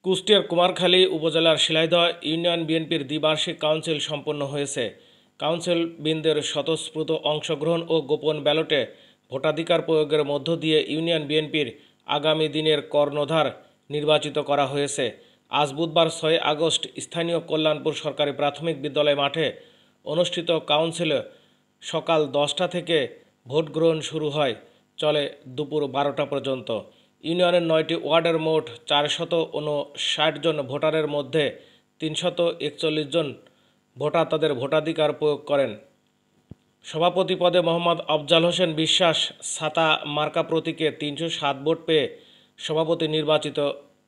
কুষ্টিয়ার কুমারখালী উপজেলার শিলাইদহ ইউনিয়ন বিএনপির দ্বিবার্ষিক কাউন্সিল সম্পন্ন হয়েছে। কাউন্সিলবৃন্দের স্বতঃস্ফূর্ত অংশগ্রহণ ও গোপন ব্যালটে ভোটাধিকার প্রয়োগের মধ্য দিয়ে ইউনিয়ন বিএনপির আগামী দিনের কর্ণধার নির্বাচিত করা হয়েছে। আজ বুধবার 6 আগস্ট স্থানীয় কল্যাণপুর সরকারি প্রাথমিক বিদ্যালয় মাঠে অনুষ্ঠিত কাউন্সিলে সকাল 10টা থেকে ভোট গ্রহণ শুরু হয়, চলে দুপুর 12টা পর্যন্ত। ইউনিয়নের 9টি ওয়ার্ডের মোট 459 জন ভোটারের মধ্যে 341 জন ভোটার তাদের ভোটাধিকার প্রয়োগ করেন। সভাপতি পদে মোহাম্মদ আফজাল হোসেন বিশ্বাস ছাতা মার্কা প্রতীকে 307 ভোট পেয়ে সভাপতি নির্বাচিত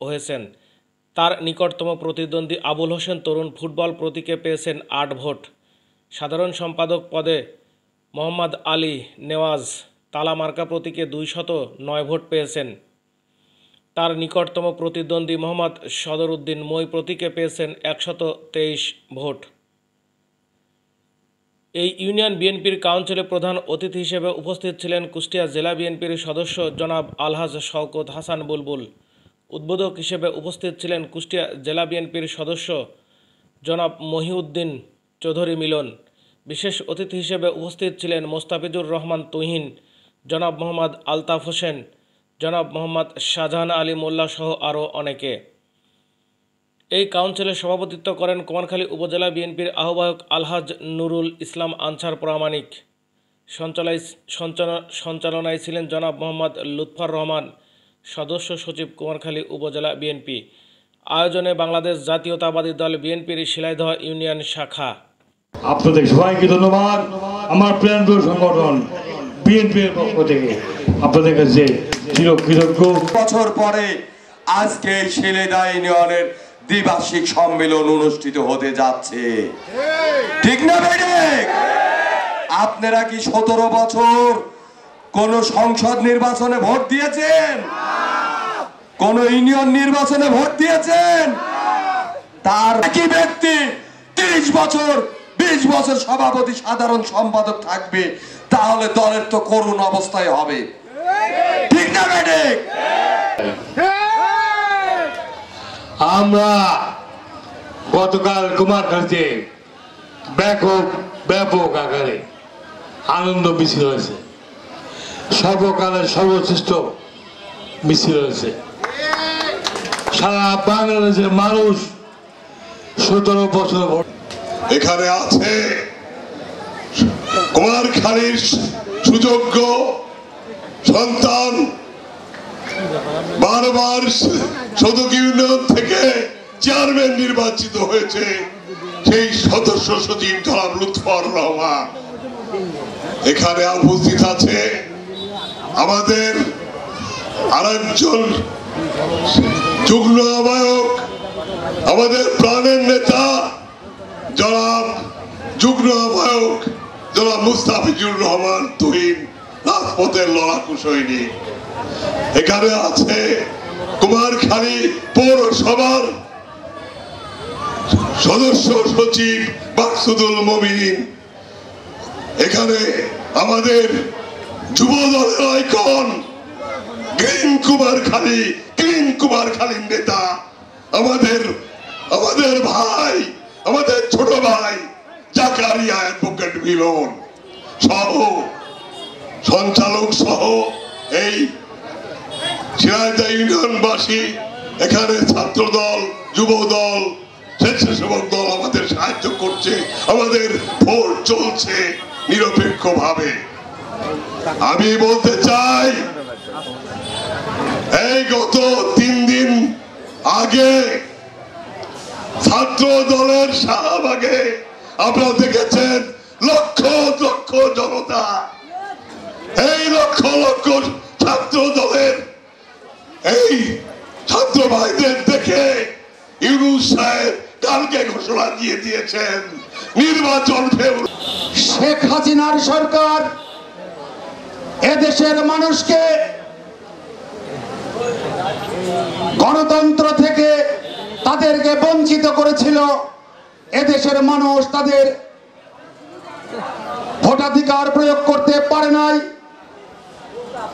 হয়েছেন। তার নিকটতম প্রতিদ্বন্দ্বী আবুল হোসেন তরুণ ফুটবল প্রতীকে পেয়েছেন 8 ভোট। সাধারণ সম্পাদক পদে মোহাম্মদ আলী নেওয়াজ তালা মার্কা প্রতীকে 209 ভোট পেয়েছেন। তার নিকটতম প্রতিদ্বন্দ্বী মোহাম্মদ সদর উদ্দিন মই প্রতীকে পেয়েছেন 123 ভোট। এই ইউনিয়ন বিএনপির কাউন্সিলে প্রধান অতিথি হিসেবে উপস্থিত ছিলেন কুষ্টিয়া জেলা বিএনপির সদস্য জনাব আলহাজ শওকত হাসান বুলবুল। উদ্বোধক হিসেবে উপস্থিত ছিলেন কুষ্টিয়া জেলা বিএনপির সদস্য জনাব মহিউদ্দিন চৌধুরী মিলন। বিশেষ অতিথি হিসেবে উপস্থিত ছিলেন মোস্তাফিজুর রহমান তুহিন, জনাব মোহাম্মদ আলতাফ হোসেন, জনাব মোহাম্মদ শাহজাহান আলী মোল্লা সহ আরও অনেকে। এই কাউন্সিলে সভাপতিত্ব করেন কুমারখালী উপজেলা বিএনপির আহ্বায়ক আলহাজ নুরুল ইসলাম আনসার প্রামাণিক। সঞ্চালনায় ছিলেন জনাব মোহাম্মদ লুৎফর রহমান, সদস্য সচিব কুমারখালী উপজেলা বিএনপি। আয়োজনে বাংলাদেশ জাতীয়তাবাদী দল বিএনপির শিলাইদহ ইউনিয়ন শাখা। আপনাদের সবাইকে ধন্যবাদ। আমার প্রাণপ্রিয় সংগঠন বিএনপির পক্ষ থেকে আপনাদের কাছে চিরকৃতজ্ঞ। বছর পরে আজকে শিলাইদহ ইউনিয়নের দ্বিবার্ষিক সম্মেলন অনুষ্ঠিত হতে যাচ্ছে, ঠিক না ঠিক? আপনারা কি 17 বছর কোন সংসদ নির্বাচনে ভোট দিয়েছেন? কোন ইউনিয়ন নির্বাচনে ভোট দিয়েছেন? তার একই ব্যক্তি 30 বছর 20 বছর সভাপতি সাধারণ সম্পাদক থাকবে, তাহলে দলের তো করুণ অবস্থায় হবে, ঠিক না ঠিক? আমরা গতকাল কুমারখালীতে ব্যাপক আকারে আনন্দ মিছিল হয়েছে, সর্বকালের সর্বশ্রেষ্ঠ মিছিল হয়েছে। সারা বাংলাদেশের মানুষ 17 বছর ভোট। এখানে আছে কুমারখালীর সুযোগ্য সন্তান, বারবার সদর ইউনিয়ন থেকে চেয়ারম্যান নির্বাচিত হয়েছে, সেই সদস্য সচিব জনাব লুৎফর রহমান। এখানে উপস্থিত আছে আমাদের আরেকজন যুগ্ম আহ্বায়ক, আমাদের প্রাণের নেতা জনাব যুগ্ম আহ্বায়ক জনাব মুস্তাফিজুর রহমান তুহিন, রাজপথের লড়াকু সৈনিক। এখানে আছে কুমারখালী পৌরসভার সদস্য সচিব মাকসুদুল মুমিনিন। এখানে আমাদের যুব দলের আইকন গ্রিন কুমারখালীর নেতা আমাদের ভাই, আমাদের ছোট ভাই জাকারিয়া অ্যাডভোকেট মিলন সহ সঞ্চালক সহ এই শিলাইদহ ইউনিয়নবাসী, এখানে ছাত্র দল, যুব দল, স্বেচ্ছাসেবক দল আমাদের সাহায্য করছে। আমাদের ভোট চলছে নিরপেক্ষভাবে। আমি বলতে চাই, এই গত 3 দিন আগে ছাত্র দলের শাহবাগে আপনারা দেখেছেন লক্ষ লক্ষ জনতা, এই লক্ষ লক্ষ ছাত্র দলের এই ছাত্র ভাইদের দেখে ইউনূস সাহেব কালকে ঘোষণা দিয়ে দিয়েছেন নির্বাচন শেখ হাসিনার সরকার এদেশের মানুষকে গণতন্ত্র থেকে তাদেরকে বঞ্চিত করেছিল। এদেশের মানুষ তাদের ভোটাধিকার প্রয়োগ করতে পারে নাই,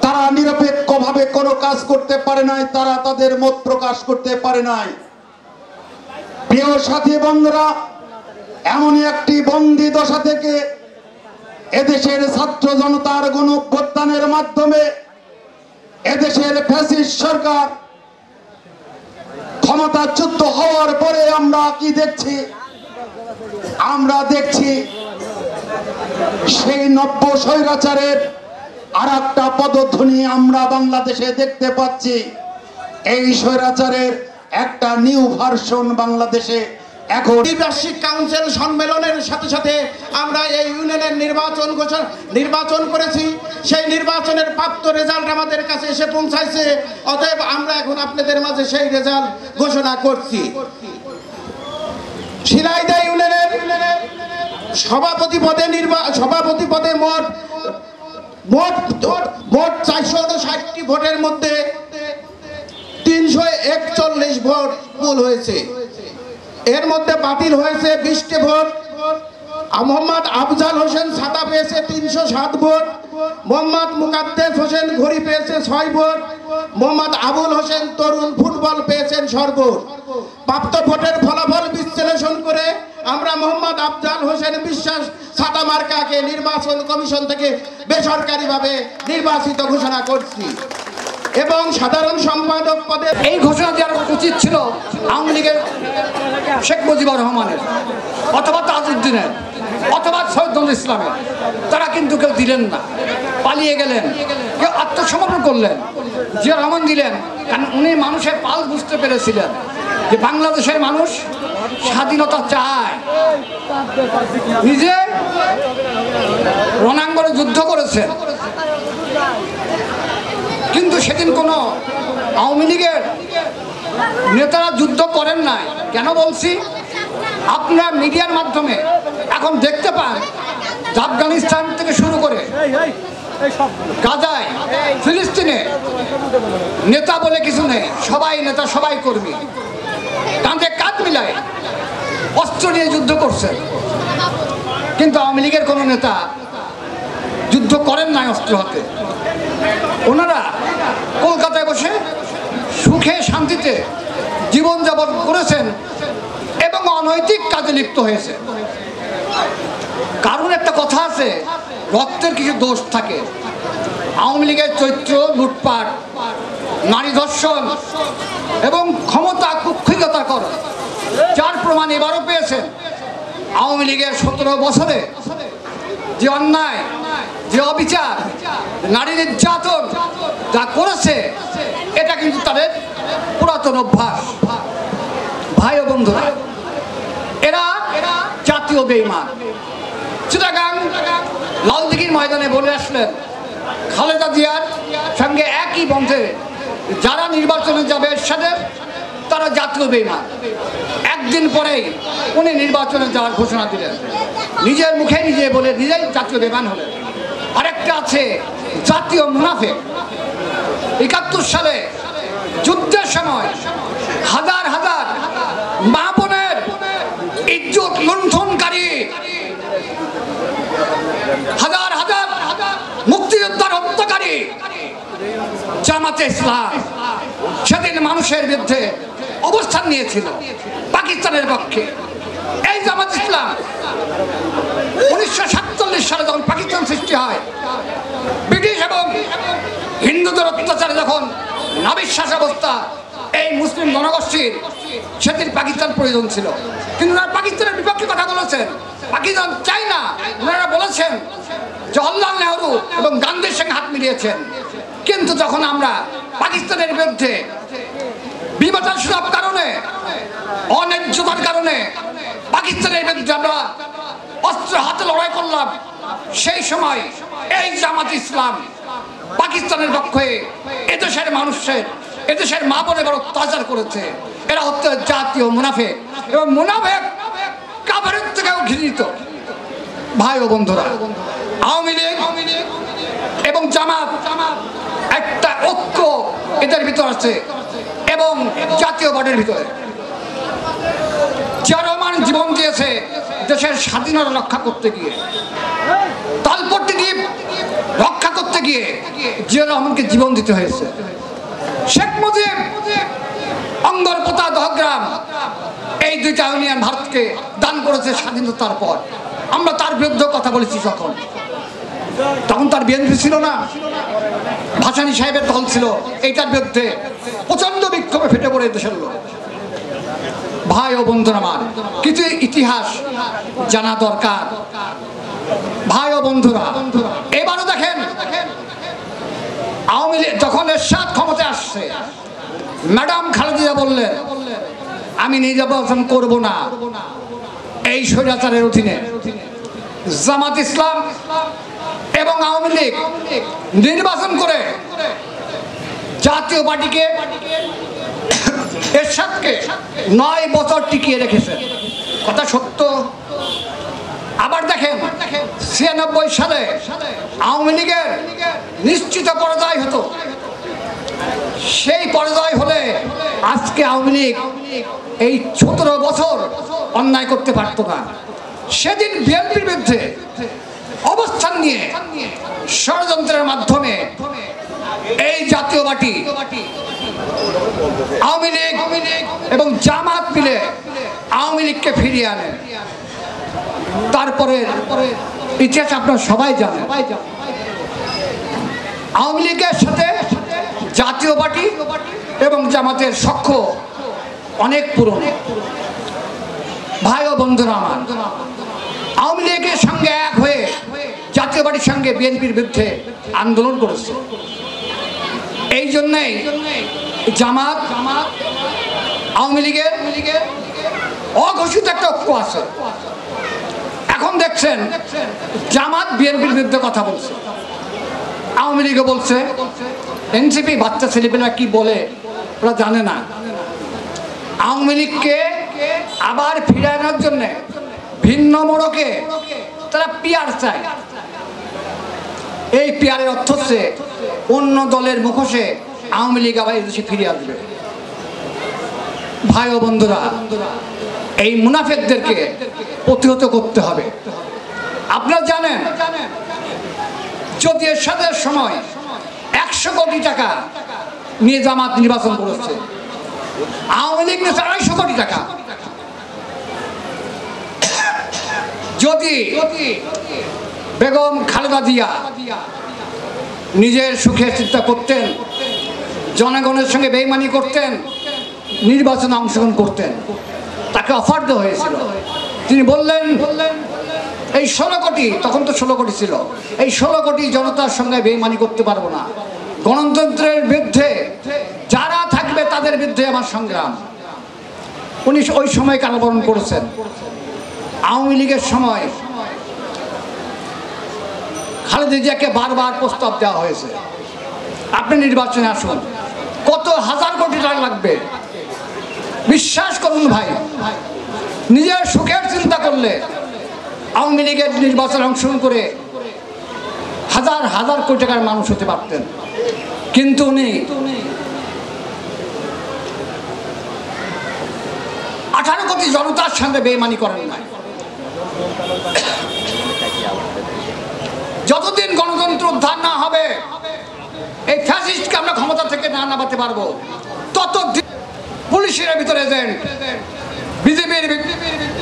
তারা নিরপেক্ষভাবে কোনো কাজ করতে পারে নাই, তারা তাদের মত প্রকাশ করতে পারে নাই। প্রিয় সাথী বন্ধুরা, এমনই একটি বন্দি দশা থেকে এদেশের ছাত্র জনতার গণ অভ্যুত্থানের মাধ্যমে এদেশের ফ্যাসিস্ট সরকার ক্ষমতাচ্যুত হওয়ার পরে আমরা কি দেখছি? আমরা দেখছি সেই নব্য স্বৈরাচারের আর একটা পদধ্বনি আমরা বাংলাদেশে দেখতে পাচ্ছি। এই স্বৈরাচারের একটা নিউ ভার্সন বাংলাদেশে এখন বার্ষিক কাউন্সিল সম্মেলনের সাথে সাথে আমরা এই ইউনিয়নের নির্বাচন করেছি। সেই নির্বাচনের প্রাপ্ত রেজাল্ট আমাদের কাছে এসে পৌঁছাইছে। অতএব আমরা এখন আপনাদের মাঝে সেই রেজাল্ট ঘোষণা করছি। শিলাইদহ ইউনিয়নের সভাপতি পদে মোট 459টি ভোটের মধ্যে 341 ভোট পুল হয়েছে। এর মধ্যে বাতিল হয়েছে 20টি ভোট। মোহাম্মদ আফজাল হোসেন ছাতা পেয়েছে 307 ভোট। মোহাম্মদ মুকাদ্দেস হোসেন ঘড়ি পেয়েছে 6 ভোট। মোহাম্মদ আবুল হোসেন তরুণ ফুটবল পেয়েছেন সর্বোচ্চ। প্রাপ্ত ভোটের ফলাফল বিশ্লেষণ করে আমরা মোহাম্মদ আফজাল হোসেন বিশ্বাস ছাতা মার্কাকে নির্বাচন কমিশন থেকে বেসরকারিভাবে নির্বাচিত ঘোষণা করছি এবং সাধারণ সম্পাদক পদে এই ঘোষণা দেওয়ার উচিত ছিল আওয়ামী লীগের শেখ মুজিবুর রহমানের অথবা তাজউদ্দিনের অথবা সৈয়দুল ইসলামের। তারা কিন্তু কেউ দিলেন না, পালিয়ে গেলেন, কেউ আত্মসমর্পণ করলেন। জিয়া রহমান দিলেন, কারণ উনি মানুষের পাল বুঝতে পেরেছিলেন যে বাংলাদেশের মানুষ স্বাধীনতা চায়। নিজে রণাঙ্গনে যুদ্ধ করেছেন, কিন্তু সেদিন কোনো আওয়ামী লীগের নেতারা যুদ্ধ করেন নাই। কেন বলছি? আপনারা মিডিয়ার মাধ্যমে এখন দেখতে পান আফগানিস্তান থেকে শুরু করে গাজায়, ফিলিস্তিনে নেতা বলে কিছু নেই, সবাই নেতা, সবাই কর্মী, কাঁধে কাঁধ মিলায় অস্ত্র নিয়ে যুদ্ধ করছেন। কিন্তু আওয়ামী লীগের কোনো নেতা যুদ্ধ করেন নাই অস্ত্র হাতে। ওনারা কলকাতায় বসে সুখে শান্তিতে জীবনযাপন করেছেন এবং অনৈতিক কাজে লিপ্ত হয়েছে। কারণ একটা কথা আছে, রক্তের কিছু দোষ থাকে। আওয়ামী লীগের চরিত্র লুটপাট, নারী ধর্ষণ এবং ক্ষমতা কুক্ষিগতা করা, যার প্রমাণ এবারও পেয়েছেন। আওয়ামী লীগের 17 বছরে যে অন্যায়, যে অবিচার, নারী নির্যাতন যা করেছে, এটা কিন্তু তাদের পুরাতন অভ্যাস। ভাই ও বন্ধুরা, এরা জাতীয় বেঈমান। চিটাগাং লালদিঘির ময়দানে বলে আসলেন খালেদা জিয়ার সঙ্গে একই বন্ধে যারা নির্বাচনে যাবে এরশাদের, তারা জাতীয় বেঈমান। একদিন পরেই উনি নির্বাচনে যাওয়ার ঘোষণা দিলেন, নিজের মুখে নিজে বলে নিজেই জাতীয় বেঈমান হলেন। আরেকটা আছে জাতীয় মুনাফিক। 71 সালে যুদ্ধের সময় হাজার হাজার মা বোনের ইজ্জত লুণ্ঠনকারী, হাজার হাজার মুক্তিযোদ্ধার হত্যাকারী জামাতে ইসলাম সেদিন মানুষের বিরুদ্ধে অবস্থান নিয়েছিল পাকিস্তানের পক্ষে। এই জামাত ইসলাম 1947 সালে যখন পাকিস্তান সৃষ্টি হয়, ব্রিটিশ এবং হিন্দুদের অত্যাচারে যখন নাবিশ্বাস অবস্থা এই মুসলিম জনগোষ্ঠীর, সেদিন পাকিস্তান প্রয়োজন ছিল। কিন্তু ওনারা পাকিস্তানের বিপক্ষে কথা বলেছেন, পাকিস্তান চাই না। ওনারা বলেছেন জওহরলাল নেহরু এবং গান্ধীর সঙ্গে হাত মিলিয়েছেন। কিন্তু যখন আমরা পাকিস্তানের বিরুদ্ধে বিভাজনসূলভ কারণে, অন্যায্যতার কারণে পাকিস্তানের বিরুদ্ধে আমরা অস্ত্র হাতে লড়াই করলাম, সেই সময় এই জামাত ইসলাম পাকিস্তানের পক্ষে এদেশের মানুষের, এদেশের মা বোনের বড় অত্যাচার করেছে। এরা হচ্ছে জাতীয় মুনাফিক এবং মুনাফিক কাফেরের থেকেও ঘৃণিত। ভাই ও বন্ধুরা, আওয়ামী লীগ এবং জামাত একটা ঐক্য এদের ভিতর আছে এবং জাতীয় পার্টির ভিতরে। জিয়া রহমান জীবন দিয়েছে দেশের স্বাধীনতা রক্ষা করতে গিয়ে, তালপট্টি দ্বীপ রক্ষা করতে গিয়ে জিয়া রহমানকে জীবন দিতে হয়েছে। শেখ মুজিব অঙ্গরপোতা দহগ্রাম, এই দুইটা ইউনিয়ন ভারতকে দান করেছে স্বাধীনতার পর। আমরা তার বিরুদ্ধে কথা বলেছি তখন তার বিএনপি ছিল না, ভাসানী সাহেবের দল ছিল। এইটার বিরুদ্ধে প্রচন্ড বিক্ষোভে ফেটে পড়ে দেশের লোক। ভাই ও বন্ধুরা আমার, কিছু ইতিহাস জানা দরকার। ভাই ও বন্ধুরা, এবারও দেখেন আওয়ামী লীগ যখন এরশাদ ক্ষমতায় আসছে, ম্যাডাম খালেদা বললেন আমি নির্বাচন করব না এই স্বৈরাচারের অধীনে। জামাত ইসলাম এবং আওয়ামী লীগ নির্বাচন করে জাতীয় পার্টিকে এরশাদকে 9 বছর টিকিয়ে রেখেছে। কথা সত্য। আবার দেখেন 96 সালে আওয়ামী লীগের নিশ্চিত পরাজয় হতো। সেই পরাজয় হলে আজকে আওয়ামী লীগ এই 17 বছর অন্যায় করতে পারত না। সেদিন বিএনপির বিরুদ্ধে অবস্থান নিয়ে ষড়যন্ত্রের মাধ্যমে এই জাতীয় পার্টি আওয়ামী লীগ এবং জামাত মিলে আওয়ামী লীগকে ফিরিয়ে আনে। তারপরে ইতিহাস আপনারা সবাই জানেন, আওয়ামী লীগের সাথে জাতীয় পার্টি এবং জামাতের সখ্য অনেক পুরনো। ভাই ও বন্ধুরা আমার, আওয়ামী লীগের সঙ্গে এক হয়ে জাতীয় পার্টির সঙ্গে বিএনপির বিরুদ্ধে আন্দোলন করেছে। এই জন্যই জামাত আওয়ামী লীগের অঘোষিত একটা ঐক্য আছে। এখন দেখছেন জামাত বিএনপির বিরুদ্ধে কথা বলছে, আওয়ামী লীগও বলছে, এনসিপি বাচ্চা ছেলেপেলেরা কি বলে ওরা জানে না। আওয়ামী লীগকে আবার ফিরিয়ে আনার জন্য ভিন্ন মোড়কে তারা পিয়ার চায়। এই পিয়ারের অর্থ হচ্ছে অন্য দলের মুখোশে আওয়ামী লীগ আবার এদেশে ফিরে আসবে। ভাই ও বন্ধুরা, এই মুনাফেকদেরকে প্রতিহত করতে হবে। আপনারা জানেন যদি এরশাদের সময় 100 কোটি টাকা নিয়ে জামাত নির্বাচন করেছে, আওয়ামী লীগ নিয়েছে 250 কোটি টাকা। যদি বেগম খালেদা জিয়া নিজের সুখের চিন্তা করতেন, জনগণের সঙ্গে বেইমানি করতেন, নির্বাচনে অংশগ্রহণ করতেন, তাকে অফার দেওয়া হয়েছিল। তিনি বললেন এই 16 কোটি, তখন তো 16 কোটি ছিল, এই 16 কোটি জনতার সঙ্গে বেইমানি করতে পারবো না। গণতন্ত্রের বিরুদ্ধে যারা থাকবে তাদের বিরুদ্ধে আমার সংগ্রাম। উনি ওই সময় কারাবরণ করেছেন। আওয়ামী লীগের সময় খালেদা জিয়াকে বারবার প্রস্তাব দেওয়া হয়েছে, আপনি নির্বাচনে আসুন, কত হাজার কোটি টাকা লাগবে। বিশ্বাস করুন ভাই, নিজের সুখের চিন্তা করলে আওয়ামী লীগের নির্বাচনে অংশগ্রহণ করে হাজার হাজার কোটি টাকার মানুষ হতে পারতেন। কিন্তু উনি 18 কোটি জনতার সঙ্গে বেইমানি করেন নাই। যতদিন গণতন্ত্র উদ্ধার না হবে, এই ফ্যাসিস্টকে আমরা ক্ষমতা থেকে না নামাতে পারবো, ততদিন পুলিশের ভিতরে এজেন্ট, বিজেপির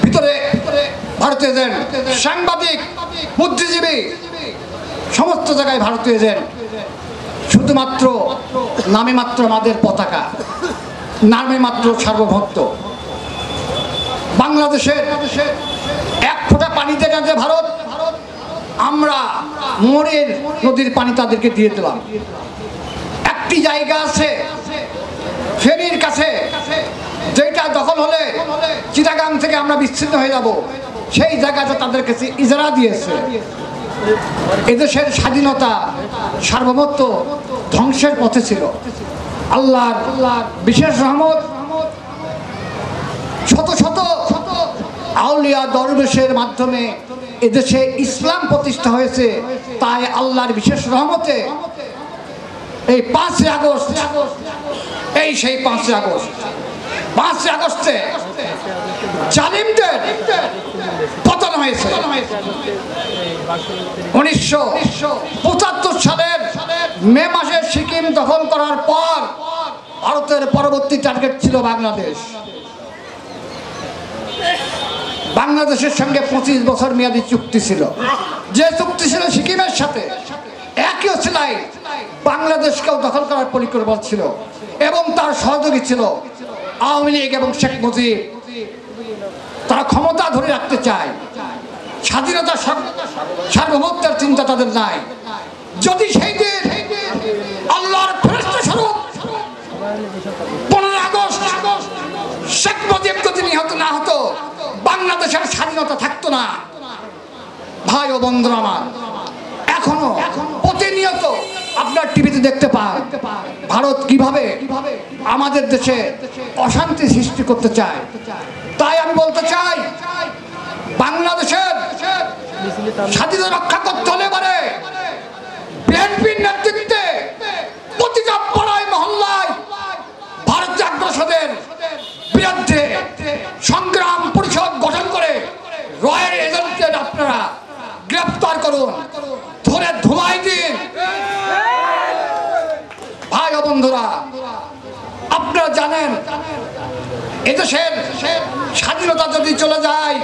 ভিতরে ভারতীয় এজেন্ট, সাংবাদিক, বুদ্ধিজীবী, সমস্ত জায়গায় ভারতীয় এজেন্ট। শুধুমাত্র নামে মাত্র আমাদের পতাকা, নামে মাত্র সার্বভৌমত্ব। বাংলাদেশের 1 ফোঁটা পানিতে কাছে ভারত, আমরা মোরের নদীর পানি তাদেরকে দিয়ে দিলাম। একটি জায়গা আছে ফেনীর কাছে, যেটা দখল হলে চিটাগাং থেকে আমরা বিচ্ছিন্ন হয়ে যাব, সেই জায়গাটা তাদের কাছে ইজারা দিয়েছে। এদেশের স্বাধীনতা সার্বভৌমত্ব ধ্বংসের পথে ছিল। আল্লাহর বিশেষ রহমত, শত শত আউলিয়া দরবেশের মাধ্যমে এদেশে ইসলাম প্রতিষ্ঠা হয়েছে। তাই আল্লাহর বিশেষ রহমতে এই 5 আগস্ট, এই সেই 5 আগস্টে জালিমদের পতন হয়েছে। 1975 সালের মে মাসে সিকিম দখল করার পর ভারতের পরবর্তী টার্গেট ছিল বাংলাদেশ। বাংলাদেশের সঙ্গে 25 বছর মেয়াদী চুক্তি ছিল, যে চুক্তি ছিল সিকিমের সাথে একই ছিলাই বাংলাদেশকেও দখল করার পরিকল্পনা ছিল এবং তার সহযোগী ছিল আওয়ামী লীগ এবং শেখ মুজিব। তারা ক্ষমতা ধরে রাখতে চায়, স্বাধীনতা সার্বভৌমত্বের চিন্তা তাদের নাই। যদি সেই দিন আল্লাহর ফেরেশতা স্বরূপ 15 আগস্ট শেখ মুজিব যদি নিহত না হতো, বাংলাদেশের স্বাধীনতা থাকতো না। ভাই ও বন্ধুরা আমার, এখনো প্রতিনিয়ত আপনার টিভিতে দেখতে পান ভারত কিভাবে আমাদের দেশে অশান্তি সৃষ্টি করতে চায়। তাই আমি বলতে চাই, বাংলাদেশের স্বাধীনতা রক্ষা করতে হলে পারে বিএনপির নেতৃত্বে প্রতিটা পাড়ায় মহল্লায় ভারতীয় আগ্রাসনের বিরুদ্ধে সংগ্রাম পরিষদ গঠন করে রয়ের এজেন্টদের আপনারা গ্রেফতার করুন, ধরে ধুমাই দিন। ভাই ও বন্ধুরা, আপনারা জানেন এদেশের স্বাধীনতা যদি চলে যায়,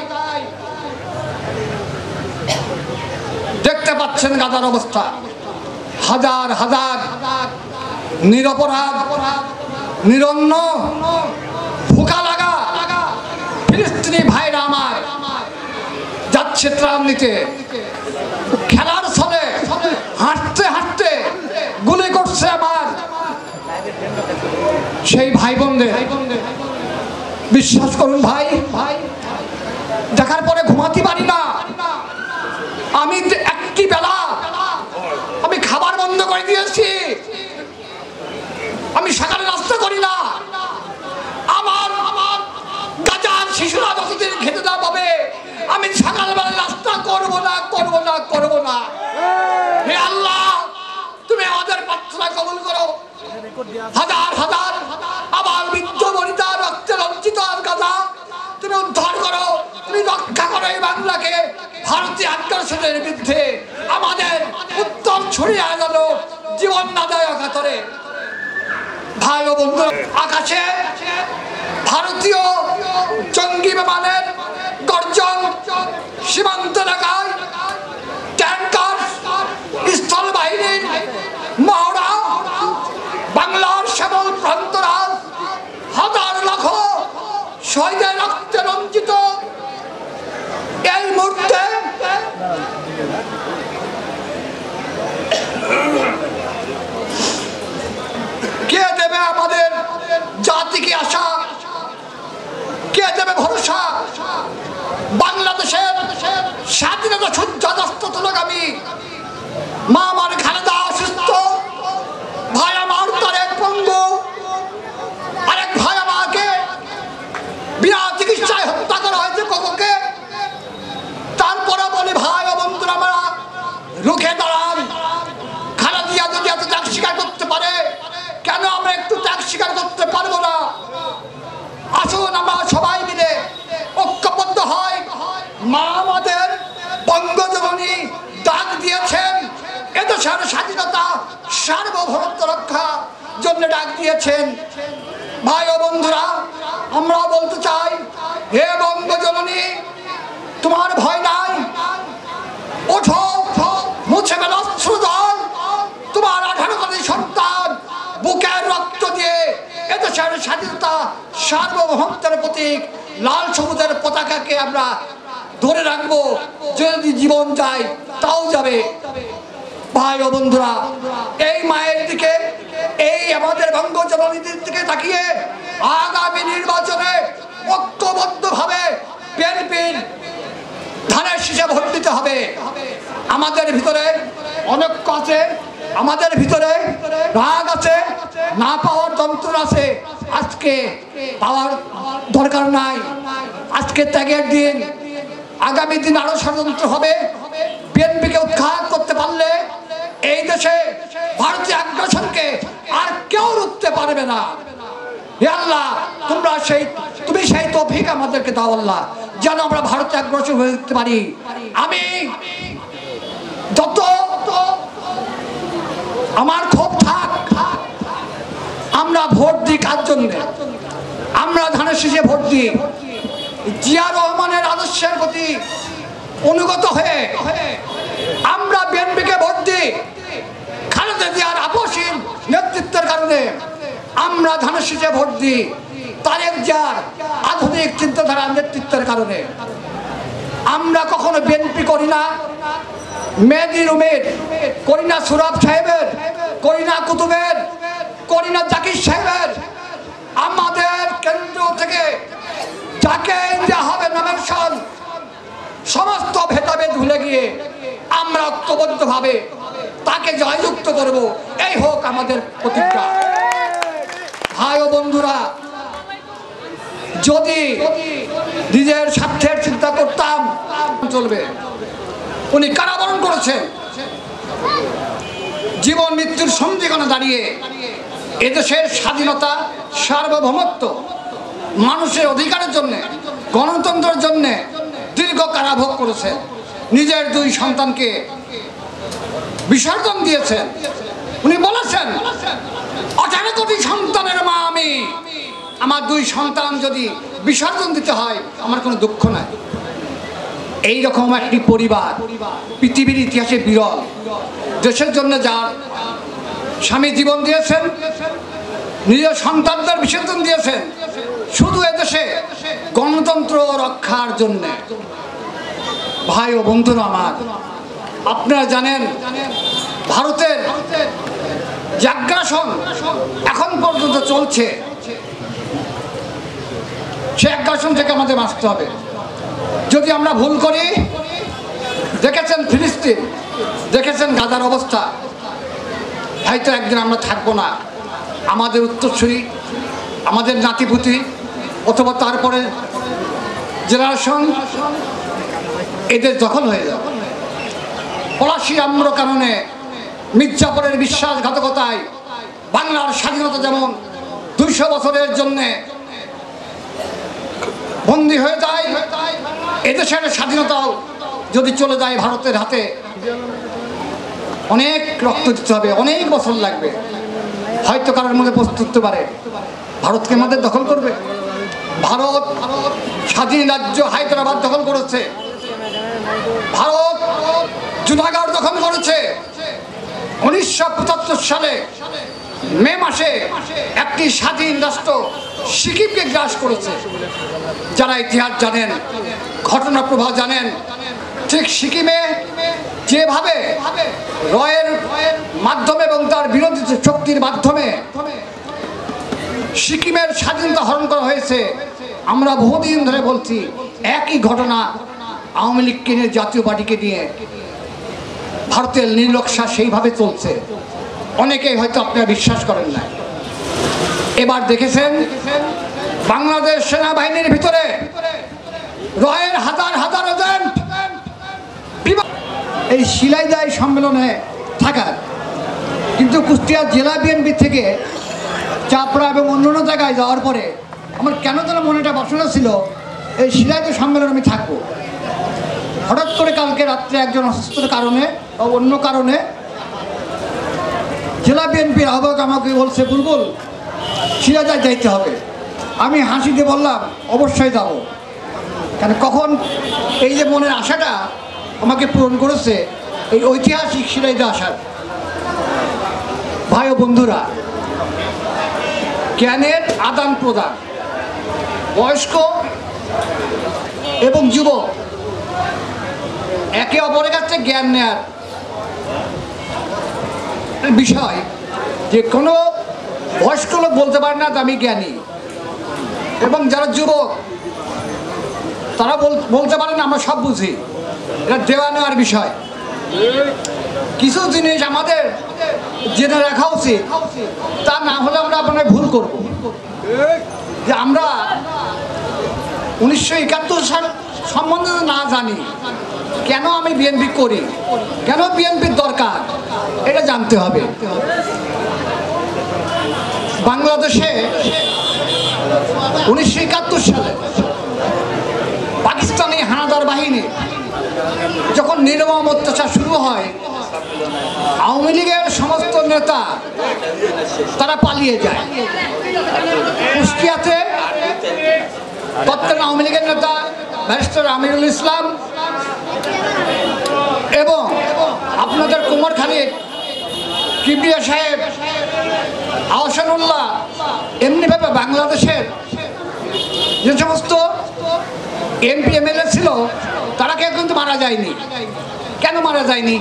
দেখতে পাচ্ছেন গাজার অবস্থা, হাজার হাজার নিরপরাধ নিরন্ন ভুকা লাগা ফিলিস্তিনি ভাইরা আমার যাচ্ছে ত্রাণ নিতে, খেলার ছলে হাঁটতে হাঁটতে গুলি করছে আমার সেই ভাই বোনদের। বিশ্বাস করুন ভাই, দেখার পরে ঘুমাতে পারি না। আমি একটি বেলা আমি খাবার বন্ধ করে দিয়েছি, আমি সকালে নাস্তা করি না। আমার গাজার শিশুরা যতদিন খেতে না পাবে, আমি সকালবেলা নাস্তা করবো না, করবো না, করবো না। হে আল্লাহ, তুমি আমাদের প্রার্থনা কবুল করো। হাজার হাজার আমার বৃদ্ধ বনিতা রক্তে রঞ্জিত গাজা তুমি উদ্ধার করো, তুমি রক্ষা করো এই বাংলাকে ভারতীয় আগ্রাসনের বিরুদ্ধে। আমাদের উত্তর ছড়িয়ে গেল জীবন না দেয় অকাতরে। ভাই ও বন্ধু, আকাশে ভারতীয় জঙ্গি বিমানের গর্জন, সীমান্ত এলাকায় ট্যাঙ্কার, স্থল বাহিনীর মহড়া, বাংলার শ্যামল প্রান্তরাজ হাজার লাখ শহীদের রক্তে রঞ্জিত এই মুহূর্তে কে দেবে আমাদের জাতিকে আশা, কে দেবে ভরসা? বাংলাদেশের স্বাধীনতা সূর্যাস্ত তুলগামী মা আমার খালেদা অসুস্থ, ভাই আমার তারেক পঙ্গু, আরেক ভাই আমাকে বিনা চিকিৎসায় হত্যা করা হয়েছে কোকোকে। তারপরে বলি ভাই ও বন্ধুরা, আমরা রুখে দাঁড়ান। খালেদা যদি এত ত্যাগ স্বীকার করতে পারে, কেন আমরা একটু ত্যাগ স্বীকার করতে পারবো না? আসুন আমরা সবাই মিলে ঐক্যবদ্ধ হয়। মা আমাদের বঙ্গজননী ডাক দিয়েছেন, এদেশের স্বাধীনতা সার্বভৌমত্ব রক্ষা জন্য ডাক দিয়েছেন। ভাই ও বন্ধুরা, আমরা বলতে চাই, হে বঙ্গজননী, তোমার ভয় নাই, ওঠো, মুছে ফেলো অশ্রুজল। তোমার 18 কোটি সন্তান বুকের রক্ত দিয়ে এদেশের স্বাধীনতা সার্বভৌমত্বের প্রতীক লাল সবুজের পতাকাকে আমরা ধরে রাখবো। যদি জীবন যায় তাও যাবে। ভাই ও বন্ধুরা, এই মায়ের দিকে, এই আমাদের বঙ্গজননীদের দিকে তাকিয়ে আগামী নির্বাচনে ঐক্যবদ্ধভাবে বিএনপির ধানের শীষে ভোট দিতে হবে। আমাদের ভিতরে অনৈক্য আছে, আমাদের ভিতরে রাগ আছে, না পাওয়ার যন্ত্রণা আছে। আজকে পাওয়ার দরকার নাই, আজকে ত্যাগের দিন। আগামী দিন আরো ষড়যন্ত্র হবে। বিএনপিকে উৎখাত করতে পারলে এই দেশে ভারতীয় আগ্রাসনকে আর কেউ রুখতে পারবে না। হে আল্লাহ, তুমি সেই তৌফিক আমাদেরকে দাও আল্লাহ, যেন আমরা ভারতীয় আগ্রাসন হয়ে উঠতে পারি। আমি যত আমার ক্ষোভ থাক, আমরা আমরা ভোট দিই কার জন্য? আমরা ধানের শীষে ভোট দিই জিয়া রহমানের আদর্শের প্রতি অনুগত হয়ে। আমরা বিএনপিকে ভোট দিই খালেদা জিয়ার আপসহীন নেতৃত্বের কারণে। আমরা ধানের শীষে ভোট দিই তারেক জিয়ার আধুনিক চিন্তাধারার নেতৃত্বের কারণে। আমরা কখনো বিএনপি করি না মেহেদী রুমির, করি না সুরাব সাহেবের, করি না কুতুবের, করি না জাকির সাহেবের। আমাদের কেন্দ্র থেকে যাকে দেওয়া হবে নমিনেশন সমস্ত ভেদাভেদ ভুলে গিয়ে আমরা ঐক্যবদ্ধভাবে তাকে জয়যুক্ত করব, এই হোক আমাদের প্রতিজ্ঞা। ভাই ও বন্ধুরা, যদি নিজের স্বার্থের চিন্তা করতাম চলবে। উনি কারাবরণ করেছেন, জীবন মৃত্যুর সন্ধিক্ষণে দাঁড়িয়ে এদেশের স্বাধীনতা, সার্বভৌমত্ব, মানুষের অধিকারের জন্য, গণতন্ত্রের জন্য দীর্ঘ কারাভোগ করেছেন। নিজের 2 সন্তানকে বিসর্জন দিয়েছেন। উনি বলেছেন 18 কোটি সন্তানের মা আমি, আমার 2 সন্তান যদি বিসর্জন দিতে হয় আমার কোনো দুঃখ নাই। এইরকম একটি পরিবার পৃথিবীর ইতিহাসে বিরল। দেশের জন্য যার স্বামী জীবন দিয়েছেন, নিজের সন্তানদের বিসর্জন দিয়েছেন শুধু এদেশে গণতন্ত্র রক্ষার জন্য। ভাই ও বন্ধুরা আমার, আপনারা জানেন ভারতের যে আগ্রাসন এখন পর্যন্ত চলছে, সে আগ্রাসন থেকে আমাদের বাঁচতে হবে। যদি আমরা ভুল করি, দেখেছেন ফিলিস্তিন, দেখেছেন গাজার অবস্থা, হয়তো একদিন আমরা থাকবো না। আমাদের উত্তরসূরি, আমাদের নাতিপুতি অথবা তারপরে জেনারেশন এদের দখল হয়ে যাবে। পলাশী আম্র কারণে, মির্জাপুরের বিশ্বাসঘাতকতায় বাংলার স্বাধীনতা যেমন 200 বছরের জন্যে বন্দী হয়ে যায়, এদেশের স্বাধীনতাও যদি চলে যায় ভারতের হাতে, অনেক রক্ত দিতে হবে, অনেক বছর লাগবে। হয়তো কারোর মধ্যে প্রস্তুত পারে ভারতকে আমাদের দখল করবে। ভারত স্বাধীন রাজ্য হায়দ্রাবাদ দখল করেছে, ভারত জুনাগড় দখল করেছে। 1975 সালে মে মাসে একটি স্বাধীন রাষ্ট্র সিকিমকে গ্রাস করেছে। যারা ইতিহাস জানেন, ঘটনা প্রবাহ জানেন, ঠিক সিকিমে যেভাবে রয়ের মাধ্যমে এবং তার বিরোধী শক্তির মাধ্যমে সিকিমের স্বাধীনতা হরণ করা হয়েছে, আমরা বহুদিন ধরে বলছি একই ঘটনা আওয়ামী লীগকে নিয়ে, জাতীয় পার্টিকে নিয়ে ভারতের নির্লক্ষা সেইভাবে চলছে। অনেকেই হয়তো আপনারা বিশ্বাস করেন না। এবার দেখেছেন বাংলাদেশ সেনাবাহিনীর ভিতরে রয়ের হাজার হাজার এজেন্ট এই শিলাইদহ সম্মেলনে থাকার, কিন্তু কুষ্টিয়া জেলা বিএনপি থেকে চাপড়া এবং অন্যান্য জায়গায় যাওয়ার পরে আমার কেন যেন মনে একটা বাসনা ছিল এই শিলাইদহ সম্মেলনে আমি থাকবো। হঠাৎ করে কালকে রাত্রে একজন অসুস্থতার কারণে বা অন্য কারণে জেলা বিএনপির আহ্বায়ক আমাকে বলছে, বুলবুল শিলাইদহ যাইতে হবে। আমি হাসিতে বললাম অবশ্যই যাব, কেন কখন এই যে মনের আশাটা আমাকে পূরণ করেছে এই ঐতিহাসিক শিলাইদহ আসার। ভাই ও বন্ধুরা, জ্ঞানের আদান প্রদান, বয়স্ক এবং যুবক একে অপরের কাছে জ্ঞান নেয়ার বিষয়, যে কোনো বয়স্ক লোক বলতে পারে না যে আমি জ্ঞানী, এবং যারা যুবক তারা বলতে পারে না আমরা সব বুঝি। এটা দেওয়া নেওয়ার বিষয়। কিছু জিনিস আমাদের জেনে রাখা উচিত, তা না হলে আমরা আপনার ভুল করব। যে আমরা 1971 সাল সম্বন্ধে না জানি, কেন আমি বিএনপি করি, কেন বিএনপির দরকার, এটা জানতে হবে। বাংলাদেশে 1971 সালে পাকিস্তানি হানাদার বাহিনী যখন নির্মম অত্যাচার শুরু হয়, আওয়ামী লীগের সমস্ত নেতা তারা পালিয়ে যায়। কুষ্টিয়াতে তৎকালীন আওয়ামী লীগের নেতা ব্যারিস্টার আমিরুল ইসলাম এবং আপনাদের কুমারখালীর কিবরিয়া সাহেব, আহসানুল্লাহ, এমনিভাবে বাংলাদেশের যে সমস্ত এমপি এমএলএ ছিল তারা কেউ কিন্তু মারা যায়নি। কেন মারা যায়নি?